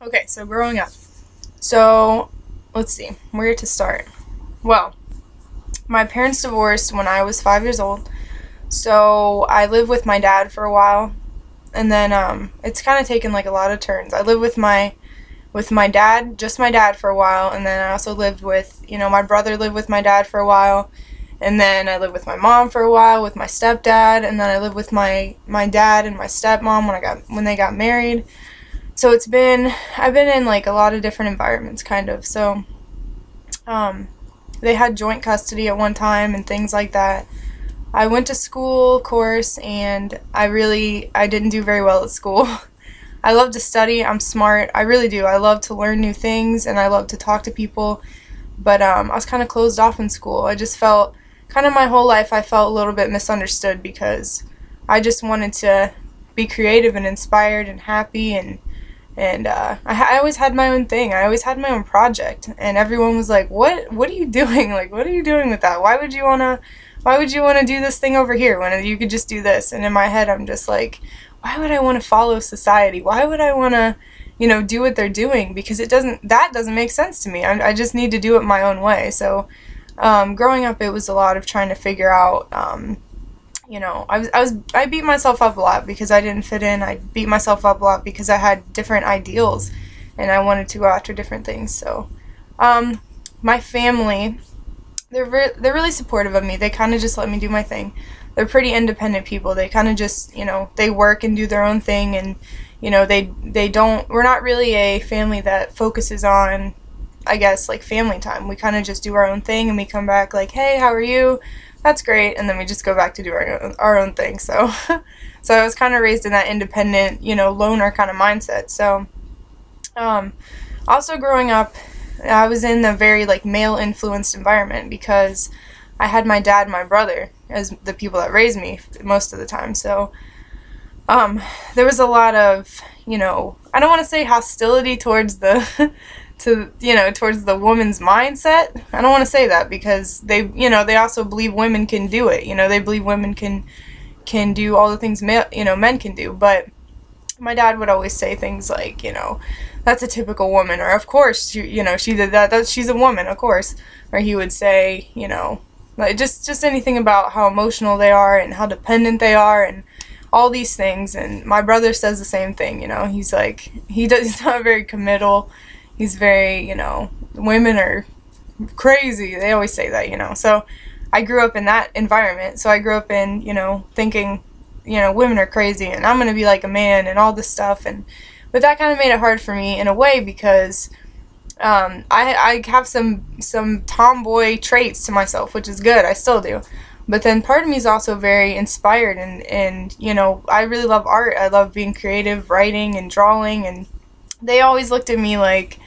Okay, so growing up. So, let's see, where to start? Well, my parents divorced when I was 5 years old. So I lived with my dad for a while, and then it's kind of taken like a lot of turns. I lived with my dad, just my dad for a while, and then I also lived with, my brother lived with my dad for a while, and then I lived with my mom for a while with my stepdad, and then I lived with my dad and my stepmom when they got married. So I've been in like a lot of different environments kind of. So they had joint custody at one time and things like that. I went to school, of course, and I didn't do very well at school. I love to study. I'm smart. I really do. I love to learn new things and I love to talk to people. But I was kind of closed off in school. I just felt kind of my whole life I felt a little bit misunderstood because I just wanted to be creative and inspired and happy I always had my own thing. I always had my own project, and everyone was like, "What are you doing? Like, what are you doing with that? Why would you wanna do this thing over here when you could just do this?" And in my head, I'm just like, "Why would I want to follow society? Why would I want to, do what they're doing? Because that doesn't make sense to me. I just need to do it my own way." So, growing up, it was a lot of trying to figure out. I beat myself up a lot because I didn't fit in. I beat myself up a lot because I had different ideals and I wanted to go after different things. So, my family, they're really supportive of me. They kind of just let me do my thing. They're pretty independent people. They kind of just, they work and do their own thing, and we're not really a family that focuses on, I guess, like family time. We kind of just do our own thing and we come back like, "Hey, how are you? That's great," and then we just go back to do our own thing. So, so I was kind of raised in that independent, loner kind of mindset. So, also growing up, I was in a very like male influenced environment because I had my dad and my brother as the people that raised me most of the time. So, there was a lot of, I don't want to say hostility towards the towards the woman's mindset. I don't want to say that because they also believe women can do it. They believe women can do all the things men can do. But my dad would always say things like, "That's a typical woman," or "Of course, she did that. She's a woman, of course." Or he would say, like just anything about how emotional they are and how dependent they are and all these things. And my brother says the same thing. He's like he's not very committal. He's very, women are crazy. They always say that. So I grew up in that environment. So I grew up in, thinking, women are crazy and I'm going to be like a man and all this stuff. But that kind of made it hard for me in a way because I have some tomboy traits to myself, which is good. I still do. But then part of me is also very inspired and I really love art. I love being creative, writing and drawing, and they always looked at me like,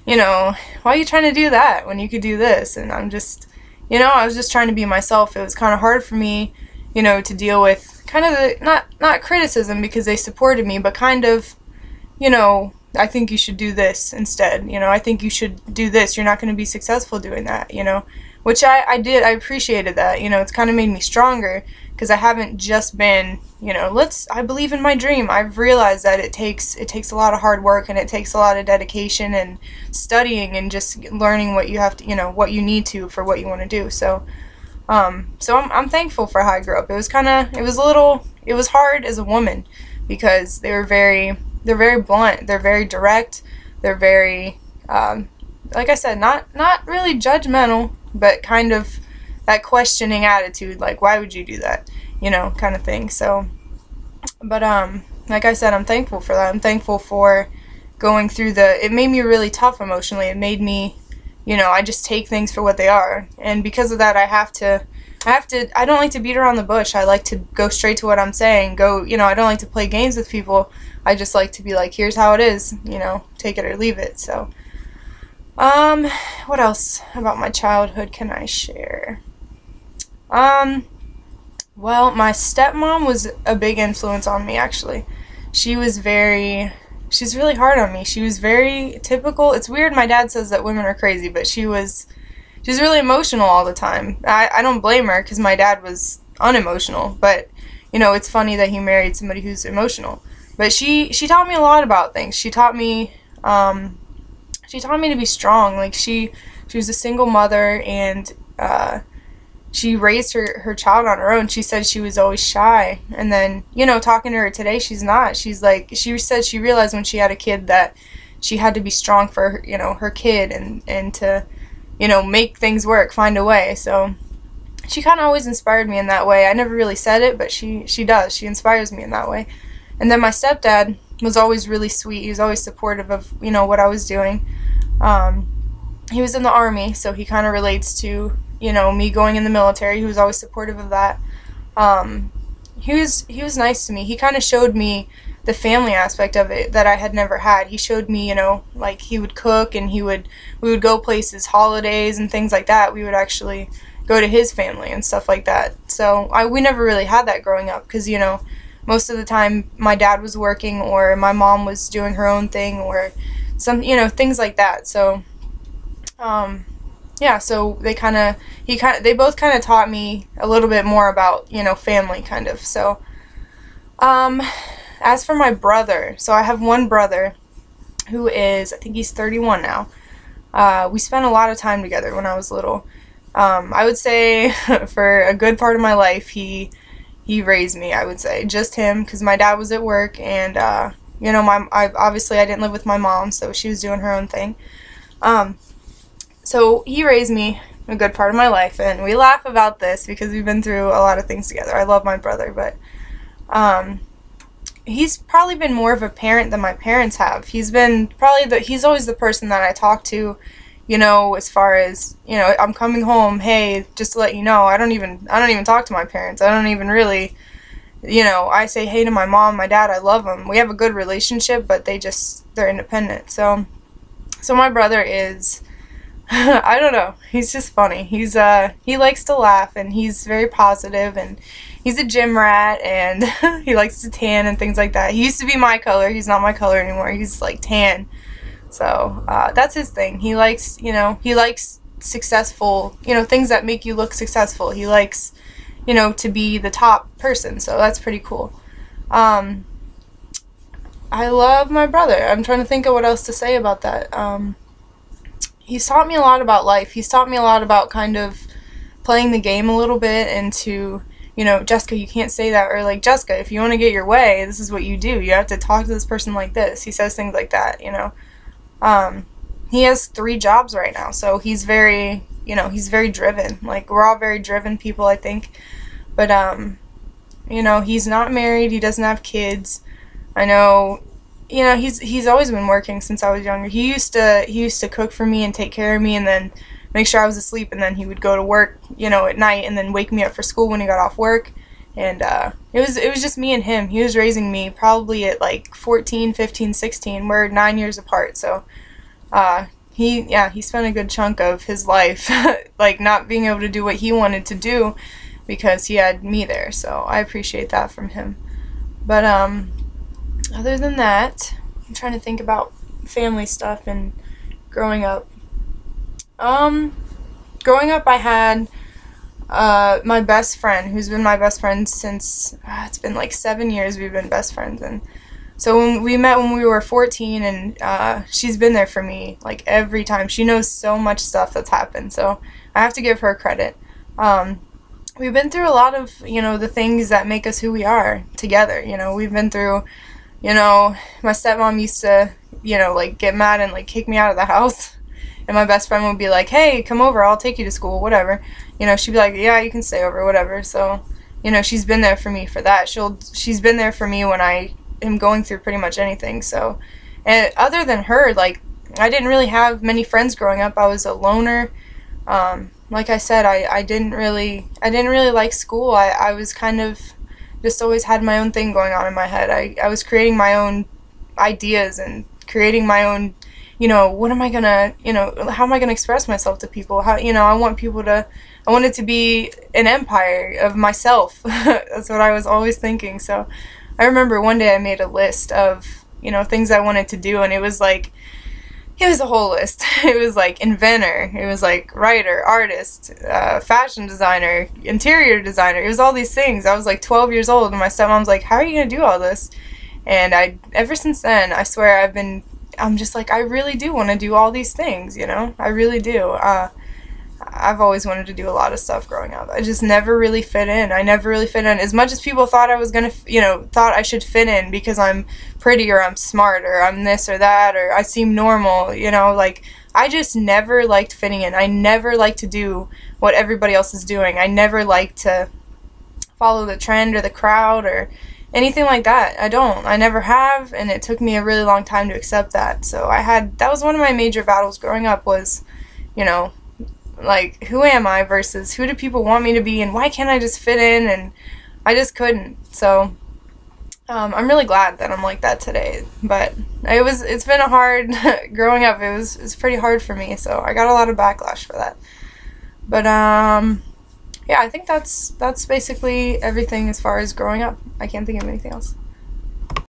"Why are you trying to do that when you could do this?" And I'm just, I was just trying to be myself. It was kind of hard for me, to deal with kind of not criticism because they supported me, but kind of, "I think you should do this instead. I think you should do this. You're not going to be successful doing that," which I did. I appreciated that. It's kind of made me stronger because I haven't just been, I believe in my dream. I've realized that it takes a lot of hard work and it takes a lot of dedication and studying and just learning what you have to, what you need to for what you want to do. So, I'm thankful for how I grew up. It was hard as a woman because they're very blunt. They're very direct. They're very, like I said, not really judgmental, but kind of that questioning attitude, like, "Why would you do that?" Kind of thing. So, but like I said, I'm thankful for that. I'm thankful for going through it made me really tough emotionally. It made me, I just take things for what they are. And because of that, I don't like to beat around the bush. I like to go straight to what I'm saying. I don't like to play games with people. I just like to be like, "Here's how it is, take it or leave it." So, what else about my childhood can I share? Well, my stepmom was a big influence on me, actually. She's really hard on me. She was very typical. It's weird my dad says that women are crazy, but she's really emotional all the time. I don't blame her because my dad was unemotional, but, it's funny that he married somebody who's emotional. But she taught me a lot about things. She taught me She taught me to be strong. Like, she was a single mother, and she raised her child on her own. She said she was always shy, and then, you know, talking to her today, she's not. She's like, she said she realized when she had a kid that she had to be strong for her, you know, her kid, and to, you know, make things work, find a way. So she kind of always inspired me in that way. I never really said it, but she does. She inspires me in that way. And then my stepdad was always really sweet. He was always supportive of, you know, what I was doing. He was in the Army, so he kind of relates to, you know, me going in the military. He was always supportive of that. He was nice to me. He kind of showed me the family aspect of it that I had never had. He showed me, you know, like, he would cook, and we would go places, holidays and things like that. We would actually go to his family and stuff like that. So we never really had that growing up, because, you know, most of the time my dad was working, or my mom was doing her own thing, or some, you know, things like that. So yeah, so they both kind of taught me a little bit more about, you know, family, kind of. So as for my brother, so I have one brother who is, I think he's 31 now. We spent a lot of time together when I was little. I would say for a good part of my life, he raised me, I would say. Just him, because my dad was at work, and, you know, obviously I didn't live with my mom, so she was doing her own thing. So he raised me a good part of my life, and we laugh about this because we've been through a lot of things together. I love my brother, but he's probably been more of a parent than my parents have. He's always the person that I talk to, you know, as far as, you know, I'm coming home, hey, just to let you know. I don't even talk to my parents. I don't even really, you know, I say hey to my mom, my dad. I love them. We have a good relationship, but they're independent. So my brother is, I don't know, he's just funny. He likes to laugh, and he's very positive, and he's a gym rat, and he likes to tan and things like that. He used to be my color. He's not my color anymore. He's like tan. So that's his thing. He likes, you know, successful, you know, things that make you look successful. He likes, you know, to be the top person. So that's pretty cool. I love my brother. I'm trying to think of what else to say about that. He's taught me a lot about life. He's taught me a lot about kind of playing the game a little bit, and to, you know, Jessica, you can't say that, or like, Jessica, if you want to get your way, this is what you do. You have to talk to this person like this. He says things like that, you know. He has 3 jobs right now, so he's very, you know, he's very driven. Like, we're all very driven people, I think. But, you know, he's not married. He doesn't have kids. I know, you know, he's always been working since I was younger. He used to cook for me and take care of me, and then make sure I was asleep, and then he would go to work, you know, at night, and then wake me up for school when he got off work. And it was just me and him. He was raising me probably at like 14, 15, 16. We're 9 years apart, so he spent a good chunk of his life like not being able to do what he wanted to do because he had me there. So I appreciate that from him. But other than that, I'm trying to think about family stuff and growing up. Growing up, I had my best friend, who's been my best friend since, it's been like 7 years we've been best friends. And so when we met when we were 14, and she's been there for me like every time. She knows so much stuff that's happened, so I have to give her credit. We've been through a lot of, you know, the things that make us who we are together. You know, we've been through, you know, my stepmom used to, you know, like get mad and like kick me out of the house. And my best friend would be like, hey, come over, I'll take you to school, whatever. You know, she'd be like, yeah, you can stay over, whatever. So, you know, she's been there for me for that. She's been there for me when I am going through pretty much anything. So, and other than her, like, I didn't really have many friends growing up. I was a loner. Like I said, I didn't really like school. I was kind of just always had my own thing going on in my head. I was creating my own ideas and creating my own, you know, what am I gonna, you know, how am I gonna express myself to people? How, you know, I want it to be an empire of myself. That's what I was always thinking. So I remember one day I made a list of, you know, things I wanted to do, and it was like, it was a whole list. It was like inventor, it was like writer, artist, fashion designer, interior designer. It was all these things. I was like 12 years old, and my stepmom's like, how are you gonna do all this? And ever since then, I swear I've been I'm just like, I really do want to do all these things, you know? I really do. I've always wanted to do a lot of stuff growing up. I just never really fit in. I never really fit in. As much as people thought I was going to, you know, thought I should fit in because I'm pretty or I'm smart or I'm this or that or I seem normal, you know, like, I just never liked fitting in. I never liked to do what everybody else is doing. I never liked to follow the trend or the crowd or anything like that. I never have, and it took me a really long time to accept that. So that was one of my major battles growing up was, you know, like, who am I versus who do people want me to be, and why can't I just fit in? And I just couldn't. So I'm really glad that I'm like that today. But it's been a hard growing up. It's pretty hard for me. So I got a lot of backlash for that. But yeah, I think that's basically everything as far as growing up. I can't think of anything else.